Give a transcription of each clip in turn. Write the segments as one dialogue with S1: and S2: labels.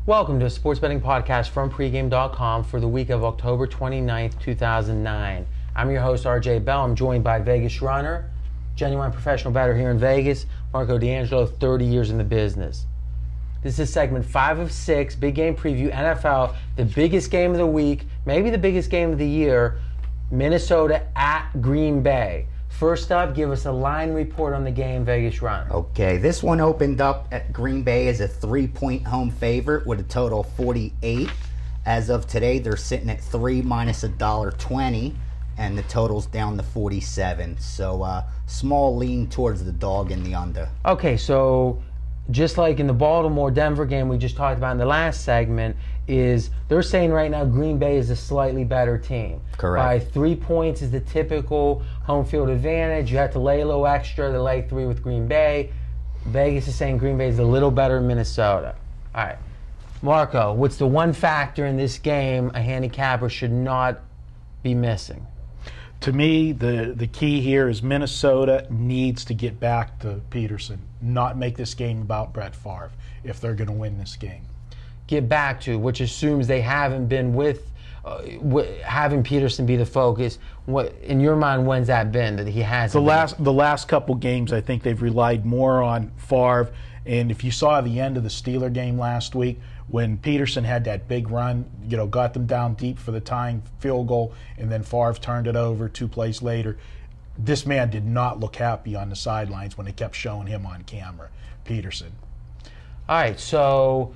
S1: Welcome to a sports betting podcast from pregame.com for the week of October 29th, 2009. I'm your host, RJ Bell. I'm joined by Vegas runner, genuine professional bettor here in Vegas, Marco D'Angelo, 30 years in the business. This is segment 5 of 6, big game preview, NFL, the biggest game of the week, maybe the biggest game of the year, Minnesota at Green Bay. First up, give us a line report on the game, Vegas runner.
S2: Okay, this one opened up at Green Bay as a 3-point home favorite with a total of 48. As of today, they're sitting at 3 minus $1.20, and the total's down to 47. So, small lean towards the dog in the under.
S1: Okay, so just like in the Baltimore-Denver game we just talked about in the last segment, is they're saying right now Green Bay is a slightly better team.
S2: Correct.
S1: By 3 points is the typical home field advantage. You have to lay a little extra to lay 3 with Green Bay. Vegas is saying Green Bay is a little better than Minnesota. All right. Marco, what's the one factor in this game a handicapper should not be missing?
S3: To me, the key here is Minnesota needs to get back to Peterson, not make this game about Brett Favre if they're going to win this game.
S1: Get back to, which assumes they haven't been with having Peterson be the focus. What in your mind, when's that been that he has?
S3: The last couple games, I think they've relied more on Favre. And if you saw the end of the Steeler game last week, when Peterson had that big run, got them down deep for the tying field goal, and then Favre turned it over 2 plays later, this man did not look happy on the sidelines when they kept showing him on camera, Peterson.
S1: All right, so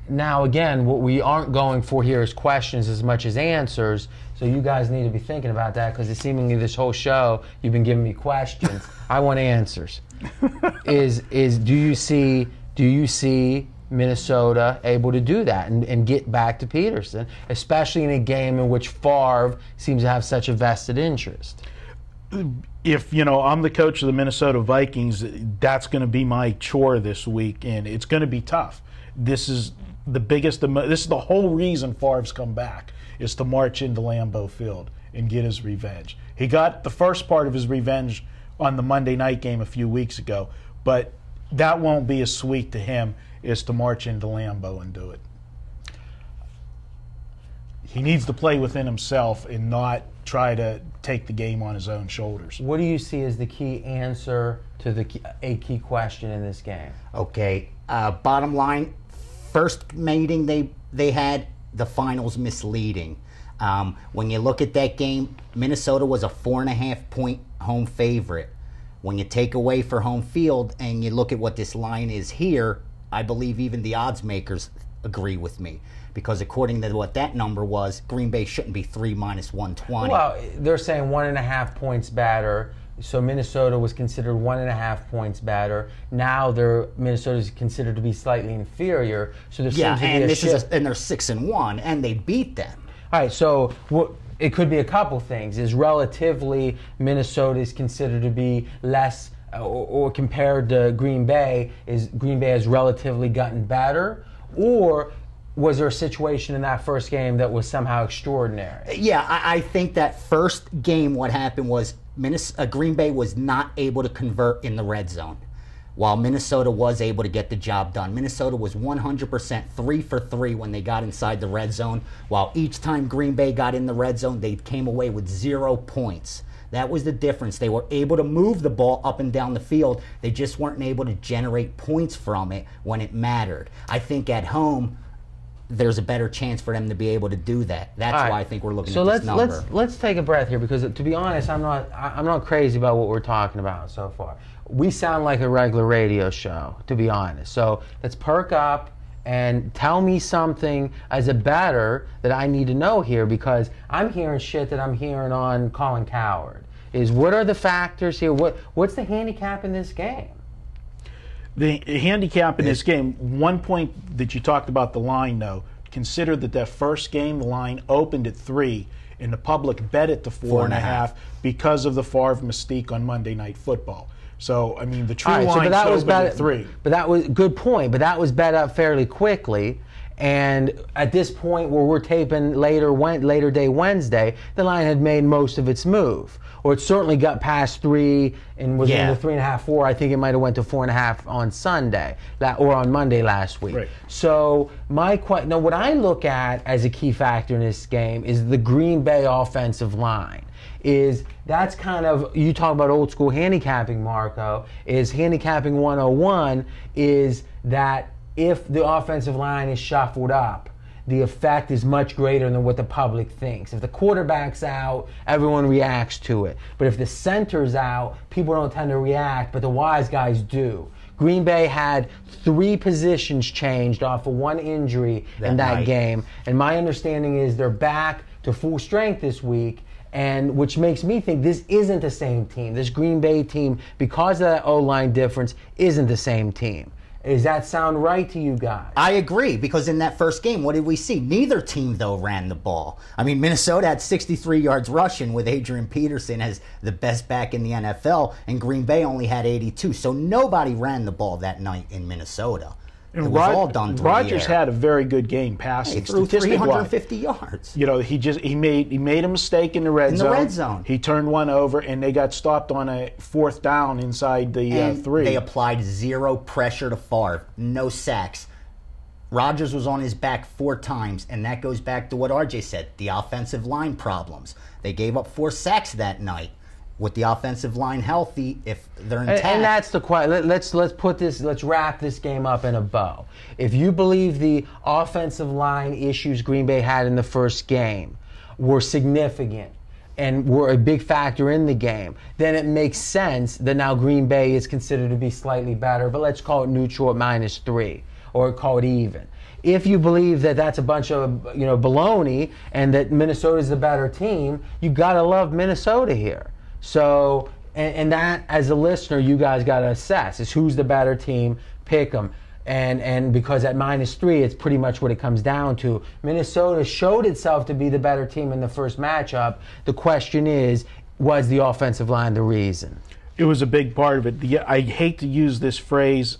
S1: now again, what we aren't going for here is questions as much as answers, so you guys need to be thinking about that, because seemingly this whole show you've been giving me questions. I want answers. Do you see Minnesota able to do that and get back to Peterson, especially in a game in which Favre seems to have such a vested interest?
S3: If I'm the coach of the Minnesota Vikings, that's going to be my chore this week, and it's going to be tough. This is the whole reason Favre's come back, is to march into Lambeau Field and get his revenge. He got the first part of his revenge on the Monday night game a few weeks ago, but that won't be as sweet to him as to march into Lambeau and do it. He needs to play within himself and not try to take the game on his own shoulders.
S1: What do you see as the key answer to a key question in this game?
S2: Okay, bottom line, first meeting they had, the finals misleading. When you look at that game, Minnesota was a 4.5-point home favorite. When you take away for home field and you look at what this line is here, I believe even the odds makers agree with me, because according to what that number was, Green Bay shouldn't be 3 minus 120.
S1: Well, they're saying 1.5 points better. So Minnesota was considered 1.5 points better. Now Minnesota is considered to be slightly inferior. So there seems to be a shift.
S2: And they're 6-1, and they beat them.
S1: All right, so it could be a couple things. Is relatively Minnesota is considered to be less, or compared to Green Bay, is Green Bay has relatively gotten better, or was there a situation in that first game that was somehow extraordinary?
S2: Yeah, I think that first game, what happened was Green Bay was not able to convert in the red zone, while Minnesota was able to get the job done. Minnesota was 100% 3 for 3 when they got inside the red zone, while each time Green Bay got in the red zone, they came away with 0 points. That was the difference. They were able to move the ball up and down the field. They just weren't able to generate points from it when it mattered. I think at home, there's a better chance for them to be able to do that. That's why I think we're looking at this number.
S1: So let's take a breath here, because to be honest, I'm not crazy about what we're talking about so far. We sound like a regular radio show, to be honest. So let's perk up and tell me something as a bettor that I need to know here, because I'm hearing shit that I'm hearing on Colin Cowherd. What are the factors here? What's the handicap in this game?
S3: The handicap in this game, one point that you talked about the line, though, consider that first game, the line opened at 3, and the public bet it to 4.5 because of the Favre mystique on Monday Night Football. So, I mean, the true line opened at 3.
S1: But that was good point. But that was bet up fairly quickly, And at this point where we're taping later day Wednesday, the line had made most of its move. Or it certainly got past 3 and was in the 3.5, 4. I think it might have went to 4.5 on Sunday or on Monday last week.
S3: Right.
S1: So now what I look at as a key factor in this game is the Green Bay offensive line. That's kind of, you talk about old school handicapping, Marco, is handicapping 101 is that if the offensive line is shuffled up, the effect is much greater than what the public thinks. If the quarterback's out, everyone reacts to it. But if the center's out, people don't tend to react, but the wise guys do. Green Bay had 3 positions changed off of 1 injury in that game. And my understanding is they're back to full strength this week, and which makes me think this isn't the same team. This Green Bay team, because of that O-line difference, isn't the same team. Does that sound right to you guys?
S2: I agree, because in that first game, what did we see? Neither team, though, ran the ball. I mean, Minnesota had 63 yards rushing with Adrian Peterson as the best back in the NFL, and Green Bay only had 82. So nobody ran the ball that night in Minnesota.
S3: And
S2: it was all done through
S3: Rodgers
S2: the air.
S3: had a very good game passing.
S2: He threw 350 yards.
S3: You know, he made a mistake in the red zone. He turned one over, and they got stopped on a 4th down inside the 3.
S2: They applied 0 pressure to Favre, no sacks. Rodgers was on his back 4 times, and that goes back to what RJ said, the offensive line problems. They gave up 4 sacks that night. With the offensive line healthy, if they're intact.
S1: And that's the question. Let's wrap this game up in a bow. If you believe the offensive line issues Green Bay had in the first game were significant and were a big factor in the game, then it makes sense that now Green Bay is considered to be slightly better, but let's call it neutral at -3 or call it even. If you believe that that's a bunch of baloney and that Minnesota's the better team, you gotta love Minnesota here. So, and that, as a listener, you guys got to assess is who's the better team, pick them. And because at -3, it's pretty much what it comes down to. Minnesota showed itself to be the better team in the first matchup. The question is, was the offensive line the reason?
S3: It was a big part of it. I hate to use this phrase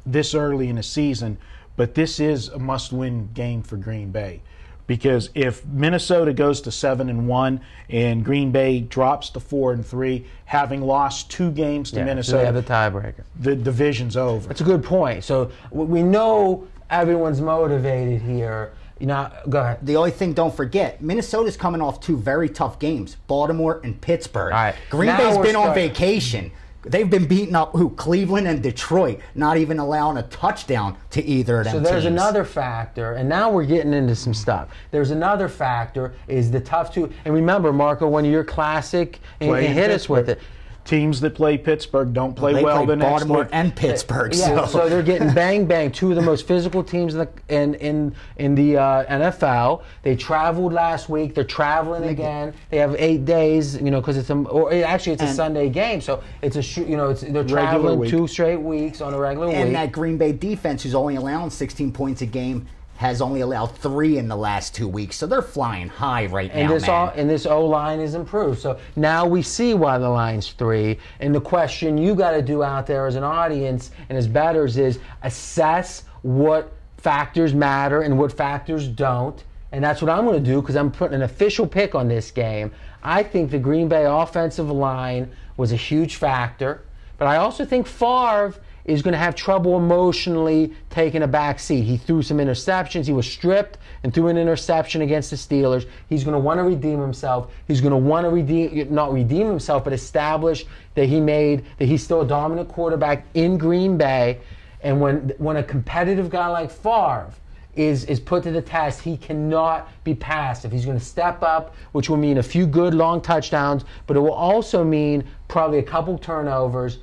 S3: this early in the season, but this is a must-win game for Green Bay. Because if Minnesota goes to 7-1 and Green Bay drops to 4-3, having lost 2 games to Minnesota,
S1: they have the tiebreaker.
S3: The division's over.
S1: That's a good point. So we know everyone's motivated here. Go ahead.
S2: The only thing, don't forget, Minnesota's coming off 2 very tough games, Baltimore and Pittsburgh.
S1: All right.
S2: Green Bay's been on vacation. They've been beating up Cleveland and Detroit, not even allowing a touchdown to either of them teams.
S1: So there's another factor, and now we're getting into some stuff. There's another factor is the tough 2. And remember, Marco, one of your classic, and hit us with it.
S3: Teams that play Pittsburgh don't play well the next
S2: Baltimore
S3: week.
S2: and Pittsburgh.
S1: Yeah, so they're getting bang, 2 of the most physical teams in the NFL. They traveled last week. They're traveling again. They have 8 days, because it's a Sunday game. So it's they're traveling 2 straight weeks on a regular week.
S2: And that Green Bay defense, who's only allowing 16 points a game, has only allowed 3 in the last 2 weeks. So they're flying high right now,
S1: and this O-line is improved. So now we see why the line's 3. And the question you got to do out there as an audience and as bettors is assess what factors matter and what factors don't. And that's what I'm going to do because I'm putting an official pick on this game. I think the Green Bay offensive line was a huge factor. But I also think Favre is going to have trouble emotionally taking a back seat. He threw some interceptions. He was stripped and threw an interception against the Steelers. He's going to want to redeem himself. He's going to want to not redeem himself, but establish that he's still a dominant quarterback in Green Bay. And when a competitive guy like Favre is put to the test, he cannot be passive. He's going to step up, which will mean a few good long touchdowns, but it will also mean probably a couple turnovers.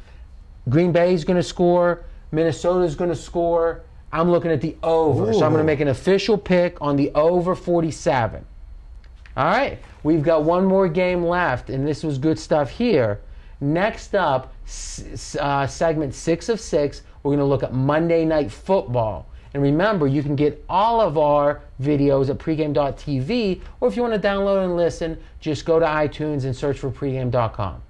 S1: Green Bay is going to score. Minnesota is going to score. I'm looking at the over. Ooh. So I'm going to make an official pick on the over 47. All right. We've got one more game left, and this was good stuff here. Next up, segment 6 of 6, we're going to look at Monday Night Football. And remember, you can get all of our videos at pregame.tv, or if you want to download and listen, just go to iTunes and search for pregame.com.